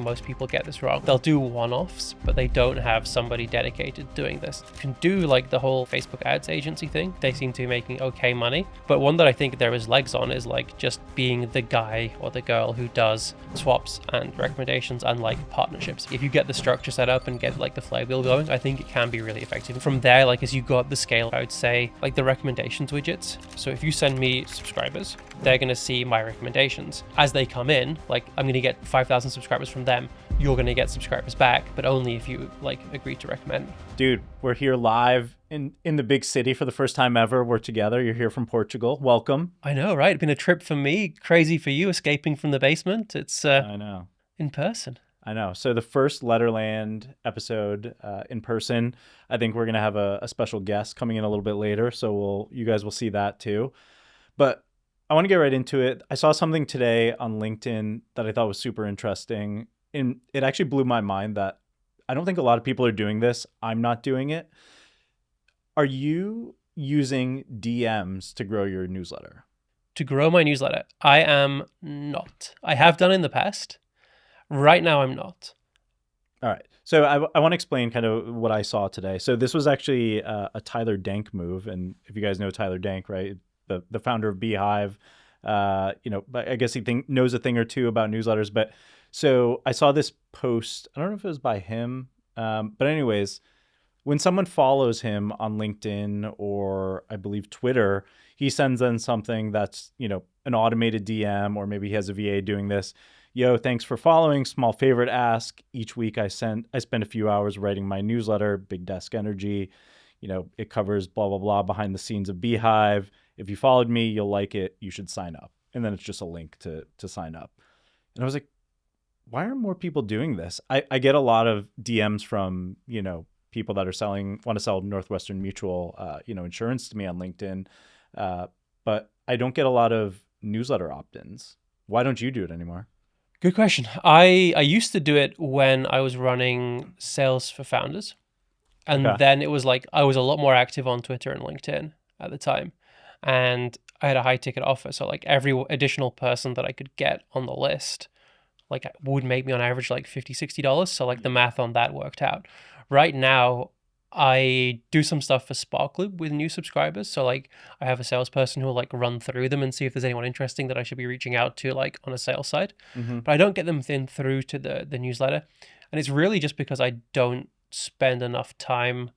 most people get this wrong. They'll do one-offs, but they don't have somebody dedicated doing this. You can do like the whole Facebook ads agency thing. They seem to be making okay money. But one that I think there is legs on is like just being the guy or the girl who does swaps and recommendations and like partnerships. If you get the structure set up and get like the flywheel going, I think it can be really effective. From there, like as you go up the scale, I would say like the recommendations widgets. So if you send me subscribers, they're going to see my recommendations. As they come in, like I'm going to get 5,000 subscribers from them. You're going to get subscribers back, but only if you like agree to recommend me. Dude, we're here live in the big city for the first time ever. We're together. You're here from Portugal. Welcome. I know, right? It's been a trip for me. Crazy for you, escaping from the basement. It's I know. In person. I know. So the first Letterland episode in person. I think we're going to have a special guest coming in a little bit later. So you guys will see that too. But I want to get right into it. I saw something today on LinkedIn that I thought was super interesting. And it actually blew my mind that I don't think a lot of people are doing this. I'm not doing it. Are you using DMs to grow your newsletter? To grow my newsletter, I am not. I have done in the past. Right now, I'm not. All right. So I want to explain kind of what I saw today. So this was actually a Tyler Dank move. And if you guys know Tyler Dank, right? The founder of Beehive, but I guess he knows a thing or two about newsletters. But so I saw this post. I don't know if it was by him. But anyways, when someone follows him on LinkedIn or I believe Twitter, he sends them something that's, an automated DM, or maybe he has a VA doing this. Yo, thanks for following. Small favorite ask. Each week I spend a few hours writing my newsletter, Big Desk Energy. It covers blah, blah, blah behind the scenes of Beehive. If you followed me, you'll like it. You should sign up. And then it's just a link to sign up. And I was like, why are more people doing this? I get a lot of DMs from, people that want to sell Northwestern Mutual, insurance to me on LinkedIn. But I don't get a lot of newsletter opt-ins. Why don't you do it anymore? Good question. I used to do it when I was running sales for founders. And then it was like, I was a lot more active on Twitter and LinkedIn at the time. And I had a high ticket offer. So like every additional person that I could get on the list, like would make me on average like $50, $60. So like the math on that worked out. Right now, I do some stuff for Sparkloop with new subscribers. So like I have a salesperson who will like run through them and see if there's anyone interesting that I should be reaching out to like on a sales side. Mm-hmm. But I don't get them through to the newsletter. And it's really just because I don't spend enough time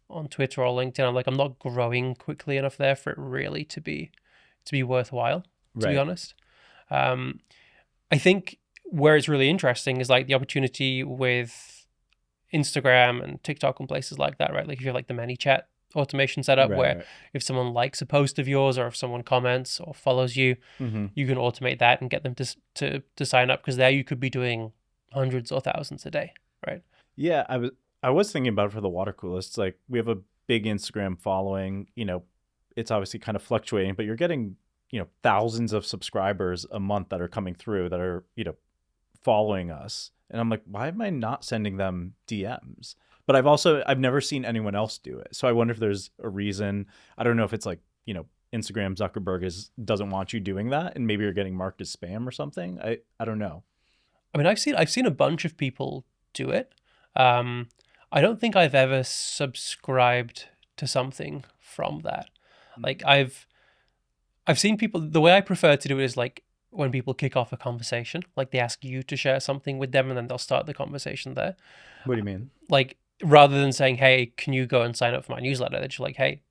on Twitter or LinkedIn. I'm not growing quickly enough there for it really to be worthwhile, to be honest. I think where it's really interesting is like the opportunity with Instagram and TikTok and places like that, right? Like if you have like the ManyChat automation setup where if someone likes a post of yours or if someone comments or follows you, you can automate that and get them to sign up, because there you could be doing hundreds or thousands a day, right? Yeah, I was thinking about it for the water coolers. It's like we have a big Instagram following, it's obviously kind of fluctuating, but you're getting, thousands of subscribers a month that are coming through that are, following us. And I'm like, why am I not sending them DMs? But I've never seen anyone else do it. So I wonder if there's a reason. I don't know if it's like, Instagram Zuckerberg doesn't want you doing that, and maybe you're getting marked as spam or something. I don't know. I mean, I've seen a bunch of people do it. I don't think I've ever subscribed to something from that. Like I've seen people, the way I prefer to do it is like when people kick off a conversation, like they ask you to share something with them and then they'll start the conversation there. What do you mean? Like rather than saying, hey, can you go and sign up for my newsletter? They're just like, hey,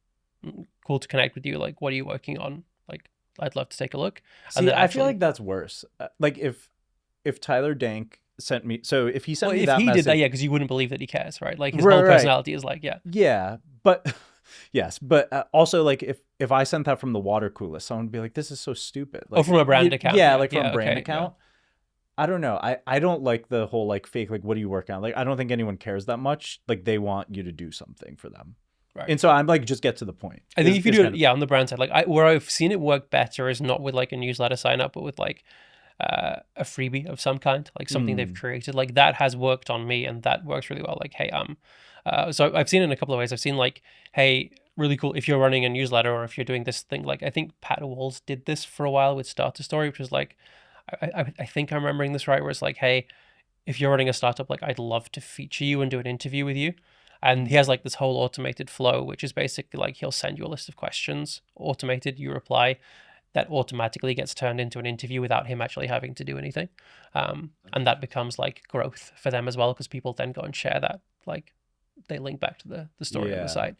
cool to connect with you. Like, what are you working on? Like, I'd love to take a look. See, I feel like that's worse. Like if Tyler Dank sent me, so if he sent me that message. If he did that, yeah, because you wouldn't believe that he cares, right? Like his whole personality is like, yeah. Yeah, but yes, but also like if I sent that from the water cooler, someone would be like, this is so stupid. Like, from a brand account. Yeah, like from a brand account. Yeah. I don't know. I don't like the whole like fake, like what do you work on? Like I don't think anyone cares that much. Like they want you to do something for them. Right. And so I'm like, just get to the point. I think if you do it, on the brand side, like where I've seen it work better is not with like a newsletter sign up, but with like a freebie of some kind, like something they've created. Like that has worked on me and that works really well. Like, hey, so I've seen it in a couple of ways. I've seen like, hey, really cool if you're running a newsletter or if you're doing this thing. Like I think Pat Walls did this for a while with Starter Story, which was like, I think I'm remembering this right, where it's like, hey, if you're running a startup, like I'd love to feature you and do an interview with you. And he has like this whole automated flow, which is basically like he'll send you a list of questions, automated, you reply, that automatically gets turned into an interview without him actually having to do anything. And that becomes like growth for them as well, because people then go and share that, like they link back to the story on the site.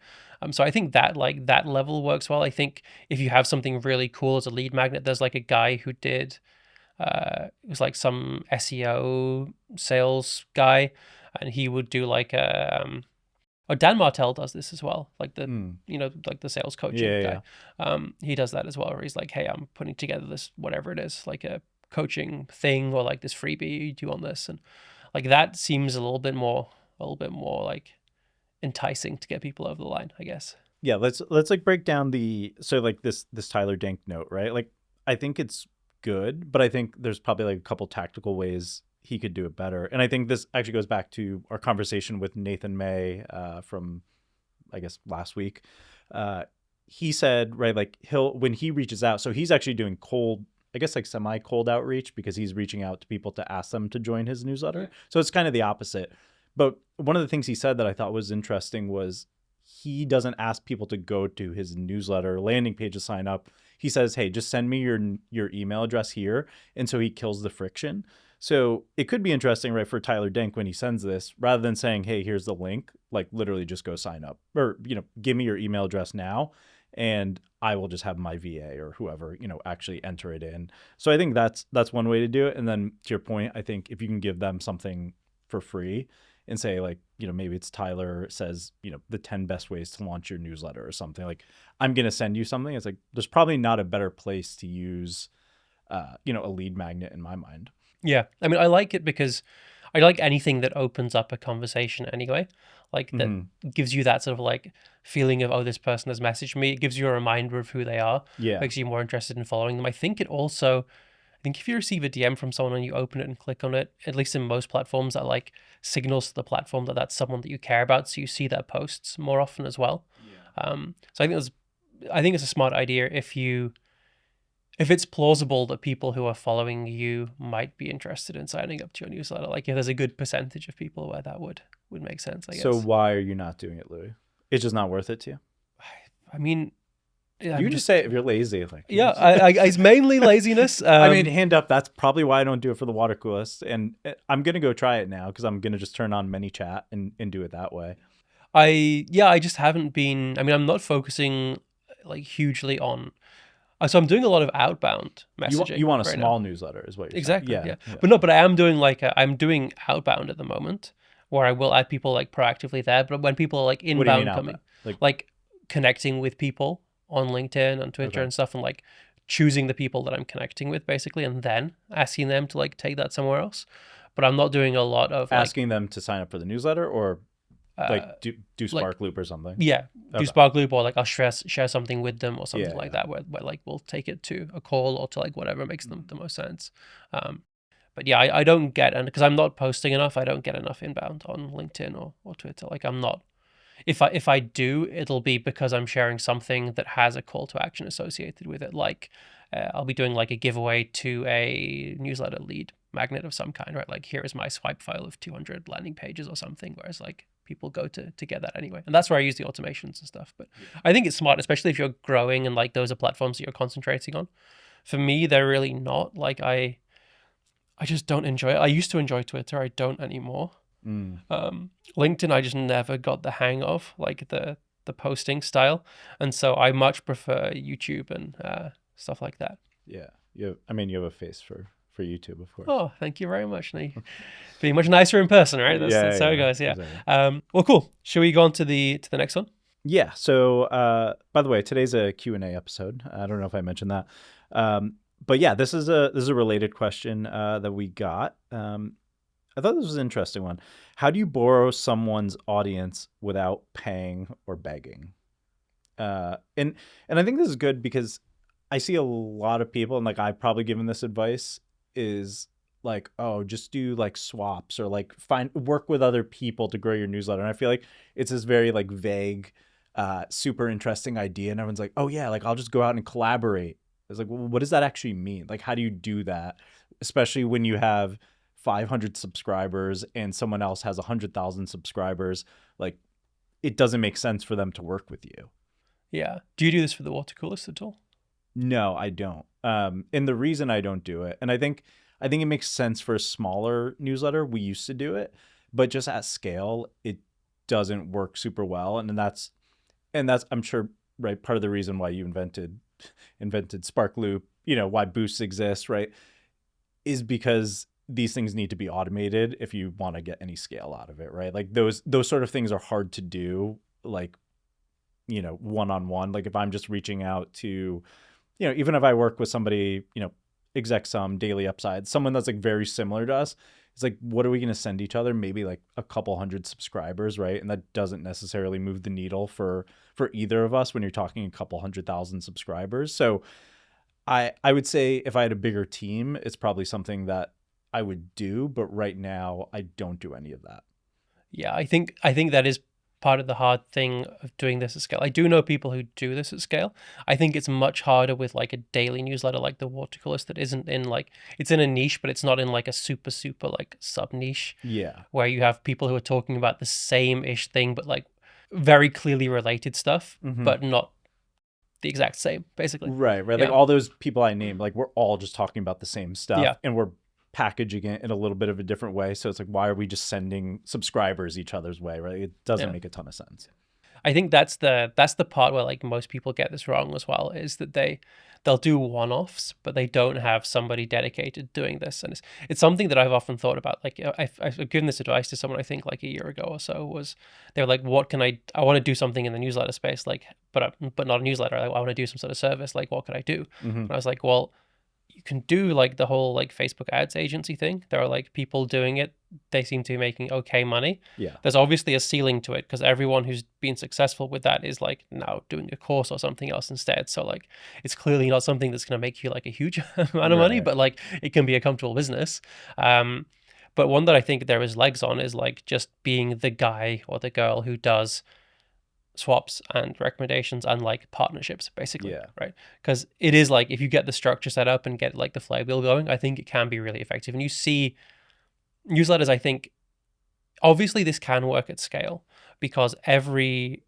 So I think that like that level works well. I think if you have something really cool as a lead magnet, there's like a guy who did it was like some SEO sales guy, and he would do like a oh, Dan Martell does this as well, like the like the sales coaching guy. He does that as well, where he's like, hey, I'm putting together this whatever it is, like a coaching thing or like this freebie you do on this, and like that seems a little bit more like enticing to get people over the line, I guess. Yeah, let's like break down so like this Tyler Dank note, right? Like I think it's good, but I think there's probably like a couple tactical ways he could do it better. And I think this actually goes back to our conversation with Nathan May from, I guess, last week. He said, right, like when he reaches out, so he's actually doing cold, I guess like semi-cold outreach, because he's reaching out to people to ask them to join his newsletter. So it's kind of the opposite. But one of the things he said that I thought was interesting was he doesn't ask people to go to his newsletter landing page to sign up. He says, hey, just send me your email address here. And so he kills the friction. So it could be interesting, right, for Tyler Dank when he sends this, rather than saying, hey, here's the link, like literally just go sign up, or, give me your email address now and I will just have my VA or whoever, actually enter it in. So I think that's one way to do it. And then to your point, I think if you can give them something for free and say like, maybe it's Tyler says, the 10 best ways to launch your newsletter or something, like I'm going to send you something. It's like, there's probably not a better place to use, a lead magnet in my mind. Yeah. I mean, I like it because I like anything that opens up a conversation anyway, like that gives you that sort of like feeling of, oh, this person has messaged me. It gives you a reminder of who they are. Yeah. Makes you more interested in following them. I think if you receive a DM from someone and you open it and click on it, at least in most platforms, that like signals to the platform that that's someone that you care about. So you see their posts more often as well. Yeah. So I think it's a smart idea if it's plausible that people who are following you might be interested in signing up to your newsletter. Like if there's a good percentage of people where that would make sense, I guess. So why are you not doing it, Louis? It's just not worth it to you? I mean, you can just say it if you're lazy. Like, yeah, it's mainly laziness. I mean, hand up, that's probably why I don't do it for the water coolest. And I'm going to go try it now because I'm going to just turn on ManyChat and do it that way. I just haven't been, I mean, I'm not focusing like hugely on, so I'm doing a lot of outbound messaging. You want a small newsletter is what you're saying. Exactly. Yeah. But I am doing I'm doing outbound at the moment where I will add people like proactively there. But when people are like inbound coming, like connecting with people on LinkedIn and Twitter and stuff, and like choosing the people that I'm connecting with basically, and then asking them to like take that somewhere else. But I'm not doing a lot of asking them to sign up for the newsletter or like do Spark Loop or something. Yeah, do Spark Loop, or like I'll share something with them or something like that, where like we'll take it to a call or to like whatever makes them the most sense. But yeah, I don't get, and because I'm not posting enough, I don't get enough inbound on LinkedIn or Twitter. Like I'm not. If I do, it'll be because I'm sharing something that has a call to action associated with it. Like I'll be doing like a giveaway to a newsletter lead magnet of some kind, right? Like here is my swipe file of 200 landing pages or something, whereas like people go to get that anyway. And that's where I use the automations and stuff. But I think it's smart, especially if you're growing and like those are platforms that you're concentrating on. For me, they're really not. Like I just don't enjoy it. I used to enjoy Twitter. I don't anymore. LinkedIn, I just never got the hang of like the posting style. And so I much prefer YouTube and stuff like that. Yeah. You have a face for YouTube, of course. Oh, thank you very much. Be much nicer in person, right? That's how it goes. Yeah. Exactly. Well, cool. Should we go on to the next one? Yeah. So, by the way, today's a Q&A episode. I don't know if I mentioned that, but yeah, this is a related question that we got. I thought this was an interesting one. How do you borrow someone's audience without paying or begging? And I think this is good because I see a lot of people, and like I've probably given this advice, is like, oh, just do like swaps or like work with other people to grow your newsletter. And I feel like it's this very like vague, super interesting idea. And everyone's like, oh yeah, like I'll just go out and collaborate. It's like, well, what does that actually mean? Like, how do you do that? Especially when you have 500 subscribers and someone else has 100,000 subscribers, like it doesn't make sense for them to work with you. Yeah. Do you do this for the water coolest at all? No, I don't. And the reason I don't do it, and I think it makes sense for a smaller newsletter. We used to do it, but just at scale, it doesn't work super well. And that's I'm sure, right, part of the reason why you invented Spark Loop, why boosts exist, right, is because these things need to be automated if you want to get any scale out of it, right? Like those sort of things are hard to do, like, one-on-one. Like if I'm just reaching out to, even if I work with somebody, exec sum, daily upside, someone that's like very similar to us, it's like, what are we going to send each other? Maybe like a couple hundred subscribers, right? And that doesn't necessarily move the needle for either of us when you're talking a couple 100,000 subscribers. So I would say if I had a bigger team, it's probably something that I would do, but right now I don't do any of that. Yeah, I think that is part of the hard thing of doing this at scale. I do know people who do this at scale. I think it's much harder with like a daily newsletter like the Watercolorist that isn't in like, it's in a niche, but it's not in like a super like sub niche. Yeah. Where you have people who are talking about the same ish thing, but like very clearly related stuff, but not the exact same, basically. Right. Yeah. Like all those people I named, like we're all just talking about the same stuff, Yeah. and we're packaging it in a little bit of a different way. So it's like, why are we just sending subscribers each other's way, right? It doesn't make a ton of sense. I think that's the part where like most people get this wrong as well, is that they'll do one-offs, but they don't have somebody dedicated doing this. And it's something that I've often thought about. Like I've given this advice to someone, I think like a year ago or so, was they were like, what can I want to do something in the newsletter space, like, but not a newsletter. Like, I want to do some sort of service. Like, what can I do? And I was like, well, you can do like the whole like Facebook ads agency thing. There are like people doing it. They seem to be making okay money. Yeah. There's obviously a ceiling to it because everyone who's been successful with that is like now doing a course or something else instead. So like it's clearly not something that's going to make you like a huge amount of money, but like it can be a comfortable business. But one that I think there is legs on is like just being the guy or the girl who does swaps and recommendations and like partnerships, basically. Right? Because it is like, if you get the structure set up and get like the flywheel going, I think it can be really effective. And you see newsletters, I think obviously this can work at scale because every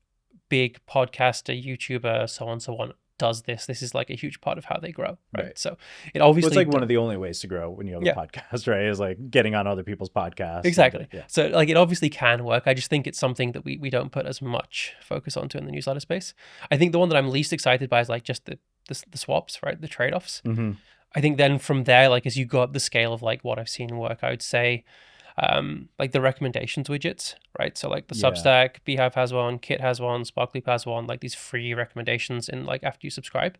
big podcaster, YouTuber, so on does this. This is like a huge part of how they grow, right? So it obviously, it's like one of the only ways to grow when you have a podcast, right? Is like getting on other people's podcasts. Exactly. So like it obviously can work. I just think it's something that we don't put as much focus onto in the newsletter space. I think the one that I'm least excited by is like just the swaps, right? The trade-offs. I think then from there, like as you go up the scale of like what I've seen work, I would say like the recommendations widgets, right? So like the Substack, Beehive has one, Kit has one, Sparkloop has one, like these free recommendations in like after you subscribe.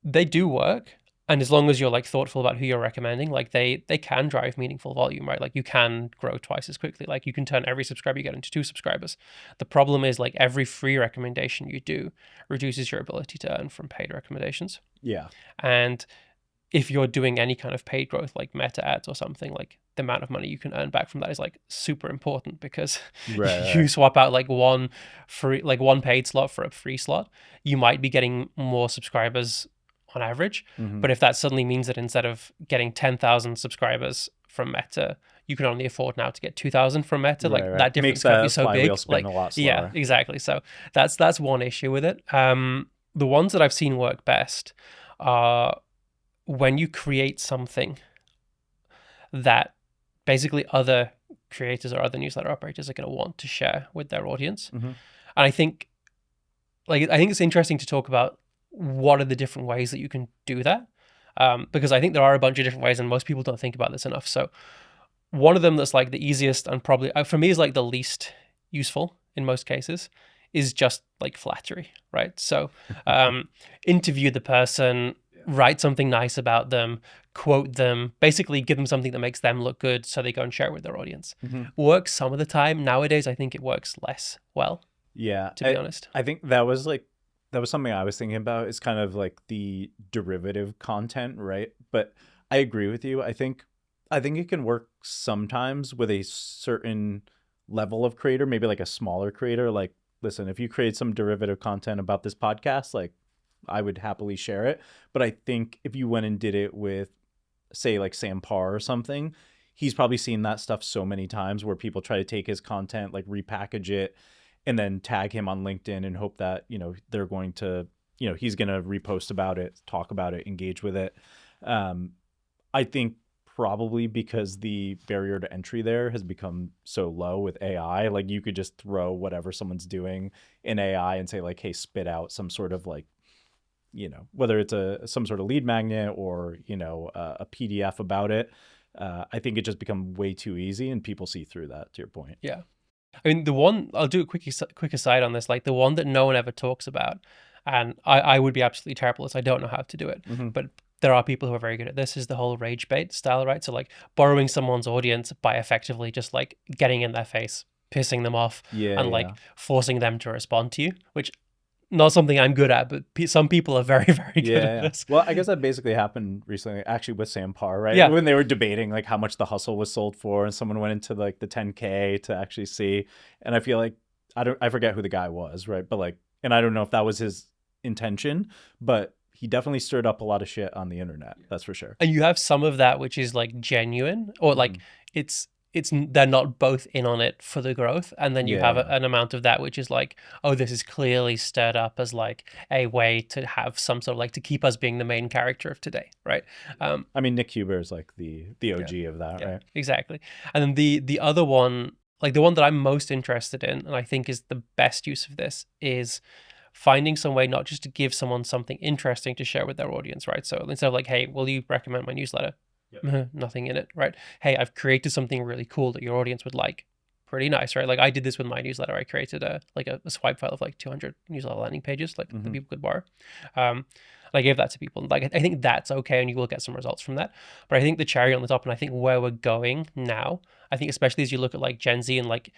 They do work. And as long as you're like thoughtful about who you're recommending, like they can drive meaningful volume, right? Like you can grow twice as quickly. Like you can turn every subscriber you get into 2 subscribers. The problem is like every free recommendation you do reduces your ability to earn from paid recommendations. Yeah. And if you're doing any kind of paid growth like meta ads or something, like the amount of money you can earn back from that is like super important because you swap out like one paid slot for a free slot, you might be getting more subscribers on average. But if that suddenly means that instead of getting 10,000 subscribers from Meta, you can only afford now to get 2,000 from Meta, like that difference can be so big. Spin a lot slower. Yeah, exactly. So that's one issue with it. The ones that I've seen work best are when you create something that basically other creators or other newsletter operators are going to want to share with their audience. And I think it's interesting to talk about what are the different ways that you can do that, because I think there are a bunch of different ways and most people don't think about this enough. So one of them that's like the easiest and probably for me is like the least useful in most cases is just like flattery, right? So interview the person, write something nice about them, quote them, basically give them something that makes them look good so they go and share it with their audience. Works some of the time. Nowadays, I think it works less well. Yeah. To be honest. I think that was something I was thinking about. It's kind of like the derivative content, right? But I agree with you. I think it can work sometimes with a certain level of creator, maybe like a smaller creator. Like, listen, if you create some derivative content about this podcast, like I would happily share it. But I think if you went and did it with say like Sam Parr or something, he's probably seen that stuff so many times where people try to take his content, like repackage it, and then tag him on LinkedIn and hope that, they're going to, he's going to repost about it, talk about it, engage with it. I think probably because the barrier to entry there has become so low with AI, like you could just throw whatever someone's doing in AI and say like, hey, spit out some sort of like, whether it's some sort of lead magnet or, a PDF about it. I think it just become way too easy and people see through that, to your point. Yeah. I mean, the one, I'll do a quick aside on this, like the one that no one ever talks about, and I would be absolutely terrible as I don't know how to do it, but there are people who are very good at this, is the whole rage bait style, right? So like borrowing someone's audience by effectively just like getting in their face, pissing them off, and like forcing them to respond to you, which not something I'm good at, but some people are very, very good at this. Well, I guess that basically happened recently, actually, with Sam Parr, right? Yeah. When they were debating like how much the hustle was sold for, and someone went into like the 10K to actually see, and I feel like I forget who the guy was, right? But like, and I don't know if that was his intention, but he definitely stirred up a lot of shit on the internet. That's for sure. And you have some of that which is like genuine, or like it's they're not both in on it for the growth, and then you have an amount of that which is like, oh, this is clearly stirred up as like a way to have some sort of like to keep us being the main character of today, right? I mean, Nick Huber is like the OG of that, right? Exactly. And then the other one, like the one that I'm most interested in, and I think is the best use of this, is finding some way not just to give someone something interesting to share with their audience, right? So instead of like, hey, will you recommend my newsletter? Nothing in it, right? Hey, I've created something really cool that your audience would like. Pretty nice, right? Like I did this with my newsletter. I created a swipe file of like 200 newsletter landing pages, like that people could borrow. And I gave that to people. Like I think that's okay, and you will get some results from that. But I think the cherry on the top, and I think where we're going now, I think especially as you look at like Gen Z and like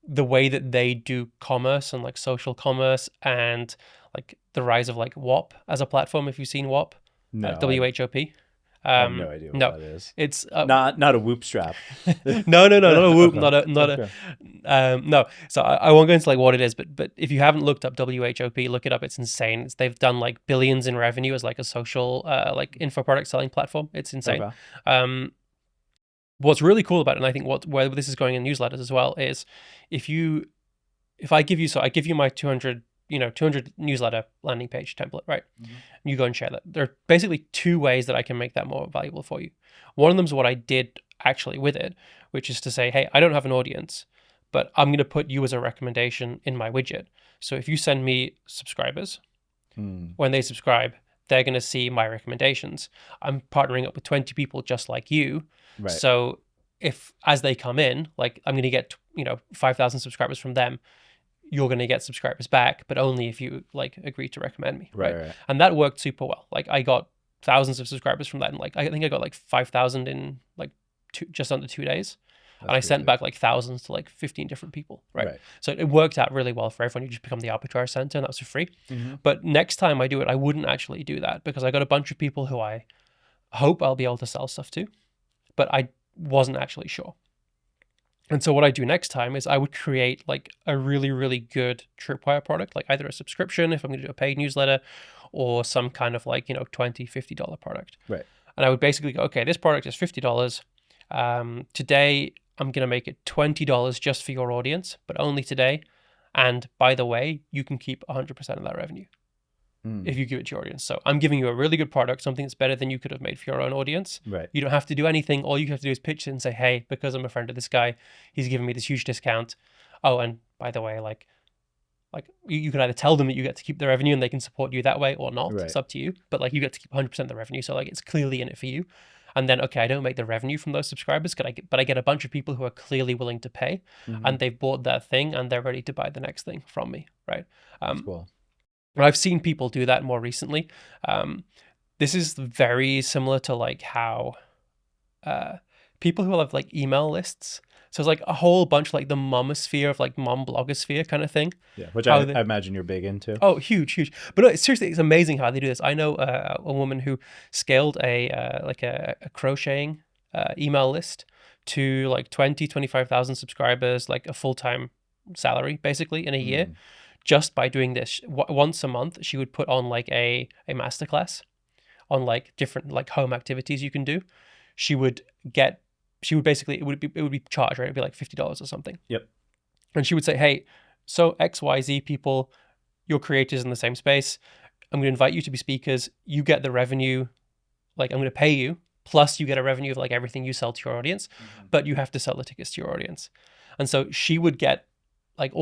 the way that they do commerce and like social commerce, and like the rise of like WOP as a platform. If you've seen WOP, no, WHOP. I have no idea what that is. It's not a Whoop strap. no, not a Whoop, Okay. not a no. So I won't go into like what it is, but if you haven't looked up WHOP, look it up. It's insane. They've done like billions in revenue as like a social like info product selling platform. It's insane. Okay. What's really cool about it, and I think where this is going in newsletters as well, is I give you my 200 newsletter landing page template, right? You go and share that. There are basically two ways that I can make that more valuable for you. One of them is what I did actually with it, which is to say, hey, I don't have an audience, but I'm going to put you as a recommendation in my widget. So if you send me subscribers, when they subscribe, they're going to see my recommendations. I'm partnering up with 20 people just like you. Right. So if, as they come in, like I'm going to get, 5,000 subscribers from them, you're going to get subscribers back, but only if you like agree to recommend me. Right. And that worked super well. Like I got thousands of subscribers from that. And like, I think I got like 5,000 in like just under 2 days. And I sent back like thousands to like 15 different people. Right. So it worked out really well for everyone. You just become the arbitrage center, and that was for free. But next time I do it, I wouldn't actually do that, because I got a bunch of people who I hope I'll be able to sell stuff to, but I wasn't actually sure. And so what I do next time is I would create like a really, really good Tripwire product, like either a subscription if I'm going to do a paid newsletter, or some kind of like, $20, $50 product. Right. And I would basically go, okay, this product is $50. Today, I'm going to make it $20 just for your audience, but only today. And by the way, you can keep 100% of that revenue if you give it to your audience. So I'm giving you a really good product, something that's better than you could have made for your own audience. Right. You don't have to do anything. All you have to do is pitch it and say, hey, because I'm a friend of this guy, he's giving me this huge discount. Oh, and by the way, like you can either tell them that you get to keep the revenue and they can support you that way or not. Right. It's up to you. But like you get to keep 100% of the revenue. So like it's clearly in it for you. And then, okay, I don't make the revenue from those subscribers, but I get a bunch of people who are clearly willing to pay, and they've bought that thing and they're ready to buy the next thing from me, right? That's cool. And I've seen people do that more recently. This is very similar to like how people who have like email lists. So it's like a whole bunch, like the momosphere of like mom blogosphere kind of thing. Yeah, which I imagine you're big into. Oh, huge. But no, seriously, it's amazing how they do this. I know a woman who scaled a crocheting email list to like 25,000 subscribers, like a full-time salary basically in a year, just by doing this. Once a month, she would put on like a masterclass on like different like home activities you can do. she would get, she would basically, it would be charged, right? It'd be like $50 or something. Yep. And she would say, hey, so XYZ people, you're creators in the same space. I'm going to invite you to be speakers. You get the revenue. Like, I'm going to pay you. Plus, you get a revenue of like everything you sell to your audience, but you have to sell the tickets to your audience. And so she would get like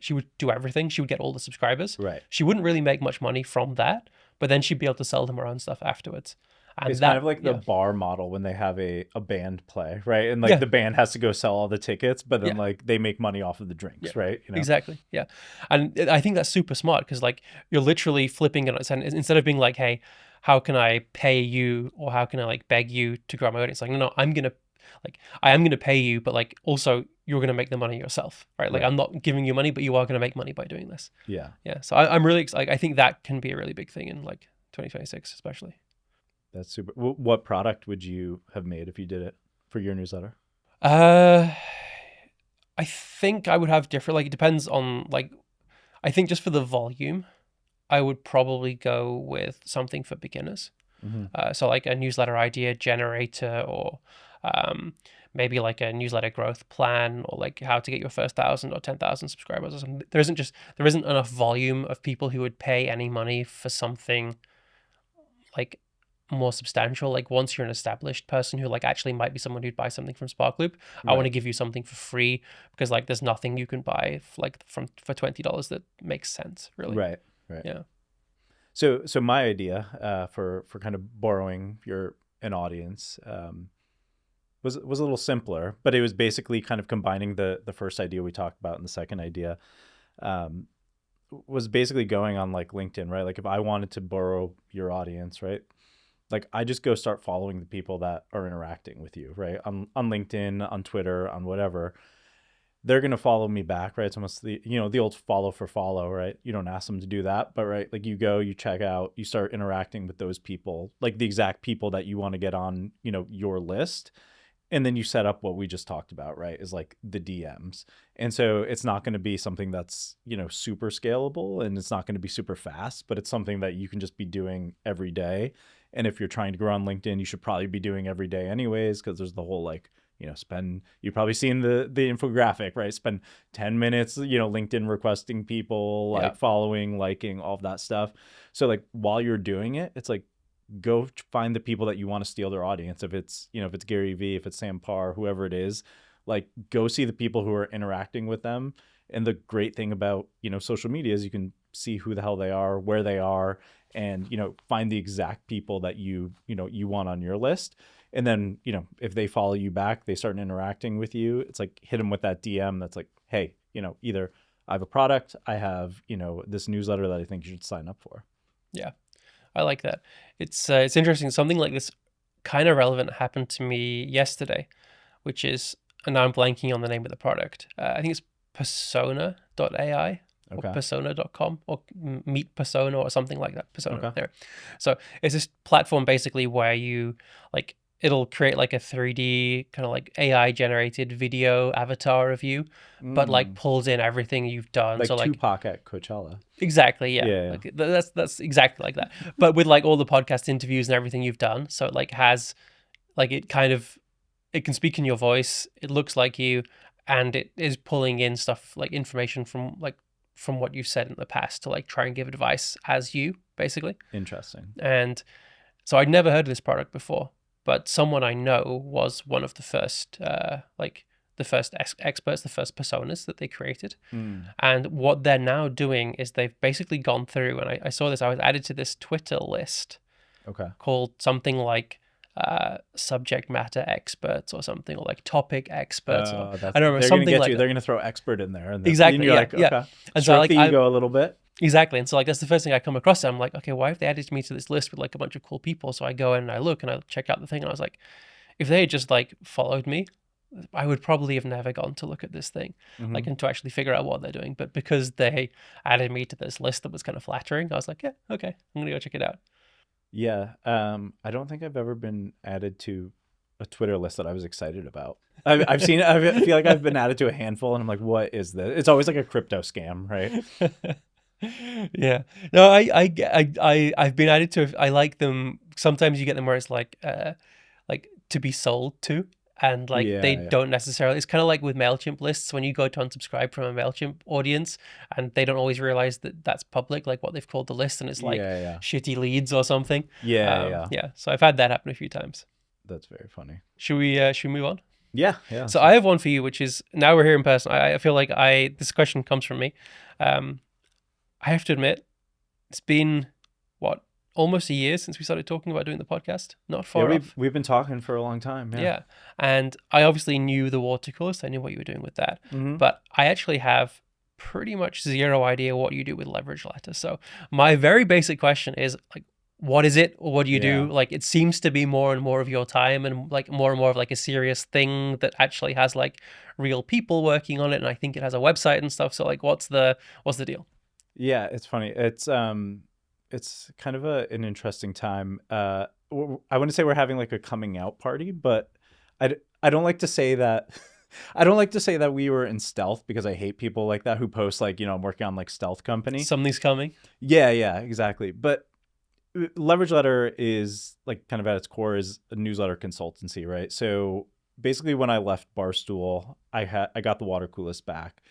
she would do everything. She would get all the subscribers. Right. She wouldn't really make much money from that, but then she'd be able to sell them her own stuff afterwards. And it's kind of like the bar model when they have a band play, right? And like the band has to go sell all the tickets, but then like they make money off of the drinks, right? You know? Exactly. Yeah. And I think that's super smart because like you're literally flipping it on its end. Instead of being like, hey, how can I pay you, or how can I like beg you to grow my audience? Like, no, I am gonna pay you, but like also you're gonna make the money yourself, right? Like I'm not giving you money, but you are gonna make money by doing this. Yeah. Yeah. So I'm really excited. I think that can be a really big thing in like 2026, especially. That's super. What product would you have made if you did it for your newsletter? I think I would have different, like it depends on like, I think just for the volume, I would probably go with something for beginners. So like a newsletter idea generator, or maybe like a newsletter growth plan, or like how to get your first 1,000 or 10,000 subscribers or something. There isn't enough volume of people who would pay any money for something like more substantial. Like once you're an established person who like actually might be someone who'd buy something from Sparkloop, I want to give you something for free, because like there's nothing you can buy for $20 that makes sense, really. Right. Yeah. So my idea for kind of borrowing an audience was a little simpler, but it was basically kind of combining the first idea we talked about and the second idea. Was basically going on like LinkedIn, right? Like if I wanted to borrow your audience, right? Like I just go start following the people that are interacting with you, right? On LinkedIn, on Twitter, on whatever. They're going to follow me back, right? It's almost the old follow for follow, right? You don't ask them to do that, but right, like you go, you check out, you start interacting with those people, like the exact people that you want to get on, your list. And then you set up what we just talked about, right? Is like the DMs. And so it's not going to be something that's, super scalable, and it's not going to be super fast, but it's something that you can just be doing every day. And if you're trying to grow on LinkedIn, you should probably be doing every day anyways, because there's the whole like, you've probably seen the infographic, right? Spend 10 minutes, LinkedIn requesting people, like following, liking, all of that stuff. So like while you're doing it, it's like, go find the people that you want to steal their audience. If it's, if it's Gary Vee, if it's Sam Parr, whoever it is, like go see the people who are interacting with them. And the great thing about, social media is you can see who the hell they are, where they are, and, find the exact people that you want on your list. And then, if they follow you back, they start interacting with you. It's like, hit them with that DM. That's like, hey, either I have a product, I have, this newsletter that I think you should sign up for. Yeah. I like that. It's interesting. Something like this kind of relevant happened to me yesterday, which is, and now I'm blanking on the name of the product. I think it's persona.ai or persona.com or meet persona or something like that. Persona there. So it's this platform basically where you like, it'll create like a 3D kind of like AI generated video avatar of you, but like pulls in everything you've done. Like so like Tupac at Coachella. Exactly. Yeah. Like, that's exactly like that. But with like all the podcast interviews and everything you've done. So it like has like it can speak in your voice. It looks like you, and it is pulling in stuff like information from what you've said in the past to like try and give advice as you, basically. Interesting. And so I'd never heard of this product before, but someone I know was one of the first experts, the first personas that they created. And what they're now doing is they've basically gone through, and I saw this, I was added to this Twitter list called something like subject matter experts or something, or like topic experts. I don't remember, something like that. They're going to throw expert in there. And exactly. You're like, okay. And so like, the ego a little bit. Exactly. And so like, that's the first thing I come across. I'm like, okay, why have they added me to this list with like a bunch of cool people? So I go in and I look and I check out the thing, and I was like, if they had just like followed me, I would probably have never gone to look at this thing, like, and to actually figure out what they're doing. But because they added me to this list that was kind of flattering, I was like, yeah, okay, I'm gonna go check it out. Yeah. I don't think I've ever been added to a Twitter list that I was excited about. I've seen it. I feel like I've been added to a handful, and I'm like, what is this? It's always like a crypto scam, right? Yeah. No, I've been added to. I like them. Sometimes you get them where it's like to be sold to. And like they Yeah, yeah. don't necessarily, it's kind of like with MailChimp lists when you go to unsubscribe from a MailChimp audience and they don't always realize that that's public, like what they've called the list, and it's like Yeah, yeah. shitty leads or something. Yeah, yeah. Yeah. So I've had that happen a few times. That's very funny. Should we move on? Yeah, yeah. So I have one for you, which is now we're here in person. I feel like this question comes from me. I have to admit, it's been what, almost a year since we started talking about doing the podcast. Not Yeah, far off. we've been talking for a long time. Yeah. Yeah. And I obviously knew the water coolest. I knew what you were doing with that. Mm-hmm. But I actually have pretty much zero idea what you do with leverage letters. So my very basic question is like, what is it? Or what do you do? Like, it seems to be more and more of your time and like more and more of like a serious thing that actually has like real people working on it. And I think it has a website and stuff. So like, what's the deal? Yeah, it's funny. It's kind of an interesting time. I wouldn't say we're having like a coming out party, but I don't like to say that. I don't like to say that we were in stealth because I hate people like that who post like, I'm working on like stealth company. Something's coming. Yeah, exactly. But Leverage Letter is like kind of at its core is a newsletter consultancy, right? So basically when I left Barstool, I got the water coolest back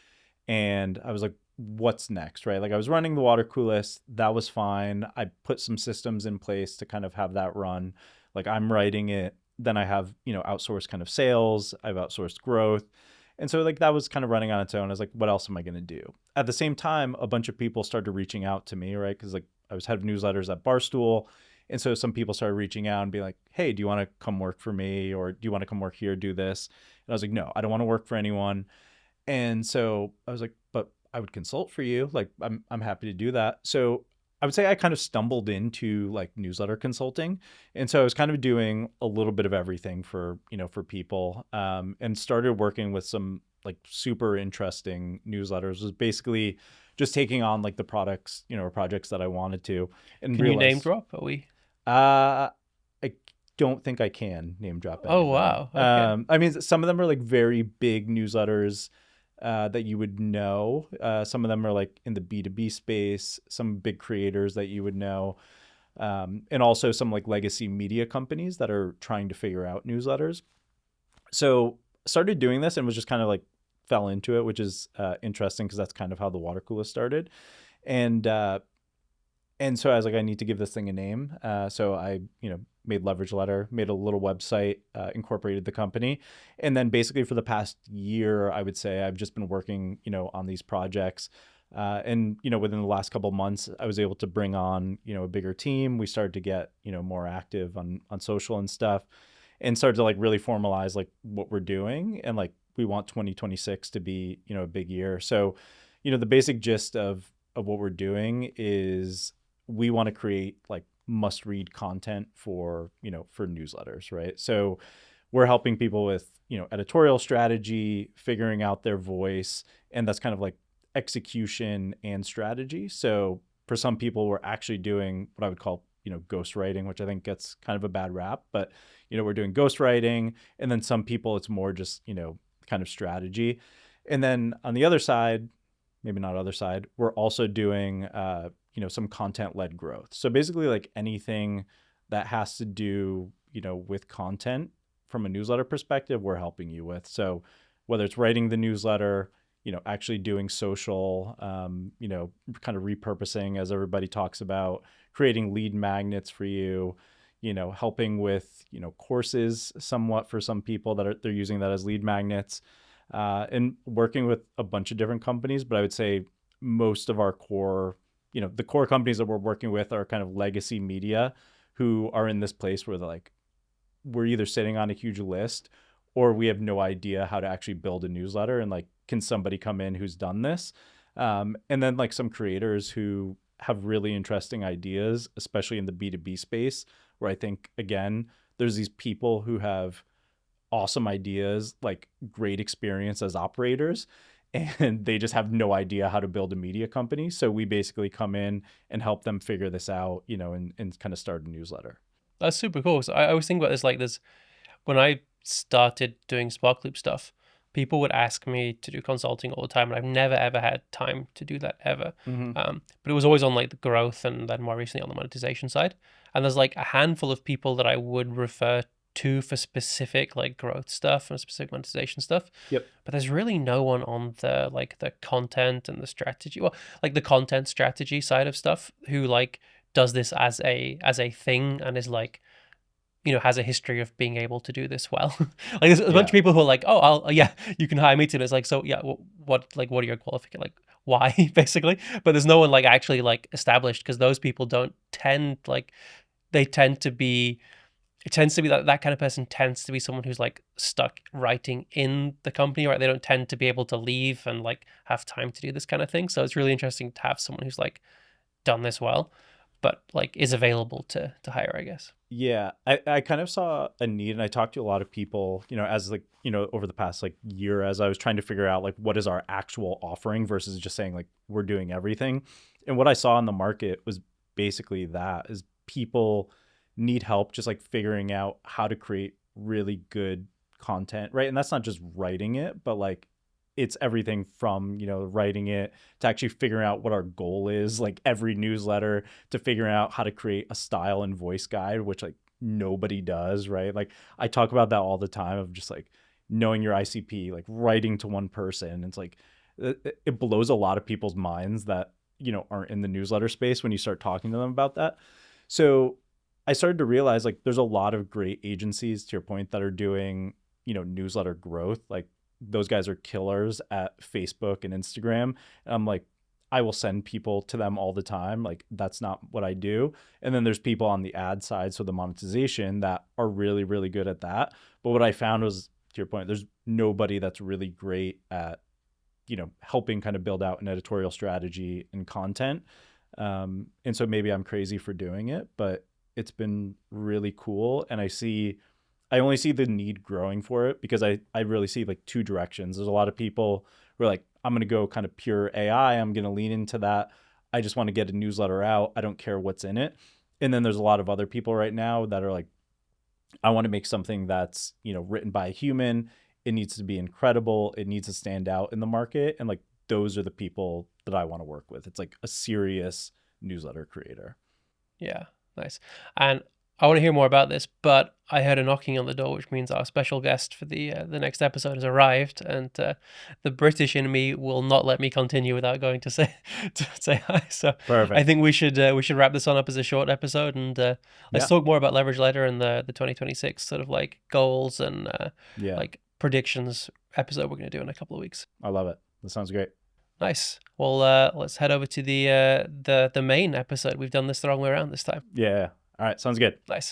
and I was like, what's next, right? Like I was running the water coolest, that was fine. I put some systems in place to kind of have that run. Like I'm writing it, then I have, outsourced kind of sales, I've outsourced growth. And so like that was kind of running on its own. I was like, what else am I going to do? At the same time, a bunch of people started reaching out to me, right? Because like I was head of newsletters at Barstool. And so some people started reaching out and being like, hey, do you want to come work for me? Or do you want to come work here, do this? And I was like, no, I don't want to work for anyone. And so I was like, but I would consult for you. Like I'm happy to do that. So I would say I kind of stumbled into like newsletter consulting. And so I was kind of doing a little bit of everything for people, and started working with some like super interesting newsletters. It was basically just taking on like the products, or projects that I wanted to. And Can you name drop? Are we? I don't think I can name drop any Oh, of them. wow. Okay. I mean, some of them are like very big newsletters that you would know. Some of them are like in the B2B space, some big creators that you would know. And also some like legacy media companies that are trying to figure out newsletters. So started doing this and was just kind of like fell into it, which is interesting because that's kind of how the water cooler started. And so I was like, I need to give this thing a name. So I, made Leverage Letter, made a little website, incorporated the company. And then basically for the past year, I would say I've just been working, on these projects. And, within the last couple of months, I was able to bring on, a bigger team. We started to get, more active on social and stuff and started to like really formalize like what we're doing. And like, we want 2026 to be, a big year. So, the basic gist of what we're doing is we want to create like must read content for newsletters, right? So we're helping people with editorial strategy, figuring out their voice, and that's kind of like execution and strategy. So for some people, we're actually doing what I would call ghostwriting, which I think gets kind of a bad rap, but we're doing ghostwriting. And then some people it's more just kind of strategy. And then on the other side, maybe not other side, we're also doing some content-led growth. So basically like anything that has to do, with content from a newsletter perspective, we're helping you with. So whether it's writing the newsletter, actually doing social, kind of repurposing as everybody talks about, creating lead magnets for you, helping with, courses somewhat for some people that they're using that as lead magnets, and working with a bunch of different companies. But I would say most of our core, the core companies that we're working with are kind of legacy media who are in this place where they're like, we're either sitting on a huge list or we have no idea how to actually build a newsletter. And like, can somebody come in who's done this? And then like some creators who have really interesting ideas, especially in the B2B space, where I think, again, there's these people who have awesome ideas, like great experience as operators, and they just have no idea how to build a media company. So we basically come in and help them figure this out, and kind of start a newsletter. That's super cool. So I always think about this like this. When I started doing Spark Loop stuff, people would ask me to do consulting all the time, and I've never ever had time to do that ever. Mm-hmm. But it was always on like the growth and then more recently on the monetization side. And there's like a handful of people that I would refer to for specific like growth stuff and specific monetization stuff. Yep. But there's really no one on the like the content and the strategy, well, like the content strategy side of stuff who like does this as a thing and is like, you know, has a history of being able to do this well. Like there's a bunch of people who are like, oh, yeah, you can hire me to. It's like, so yeah, what are your qualifications? Like why basically? But there's no one like actually like established, because those people don't tend like, they tend to be, it tends to be that kind of person tends to be someone who's like stuck writing in the company, right? They don't tend to be able to leave and like have time to do this kind of thing. So it's really interesting to have someone who's like done this well, but like is available to hire, I guess. Yeah, I kind of saw a need, and I talked to a lot of people, you know, as like, you know, over the past like year, as I was trying to figure out like what is our actual offering versus just saying like we're doing everything. And what I saw in the market was basically that is people need help just like figuring out how to create really good content, right? And that's not just writing it, but like it's everything from, you know, writing it to actually figuring out what our goal is, like every newsletter, to figuring out how to create a style and voice guide, which like nobody does, right? Like I talk about that all the time of just like knowing your ICP, like writing to one person. It's like it blows a lot of people's minds that, you know, aren't in the newsletter space when you start talking to them about that. So I started to realize like there's a lot of great agencies, to your point, that are doing, you know, newsletter growth. Like those guys are killers at Facebook and Instagram. And I'm like, I will send people to them all the time. Like that's not what I do. And then there's people on the ad side, so the monetization, that are really, really good at that. But what I found was, to your point, there's nobody that's really great at, you know, helping kind of build out an editorial strategy and content. And so maybe I'm crazy for doing it, but it's been really cool. And I only see the need growing for it because I really see like two directions. There's a lot of people who are like, I'm going to go kind of pure AI. I'm going to lean into that. I just want to get a newsletter out. I don't care what's in it. And then there's a lot of other people right now that are like, I want to make something that's, you know, written by a human. It needs to be incredible. It needs to stand out in the market. And like, those are the people that I want to work with. It's like a serious newsletter creator. Yeah, nice. And I want to hear more about this, but I heard a knocking on the door, which means our special guest for the next episode has arrived, and the British in me will not let me continue without going to say hi. So Perfect. I think we should wrap this one up as a short episode, and let's talk more about Leverage Letter and the 2026 sort of like goals and like predictions episode we're going to do in a couple of weeks. I love it. That sounds great. Nice. Well, let's head over to the main episode. We've done this the wrong way around this time. Yeah. All right. Sounds good. Nice.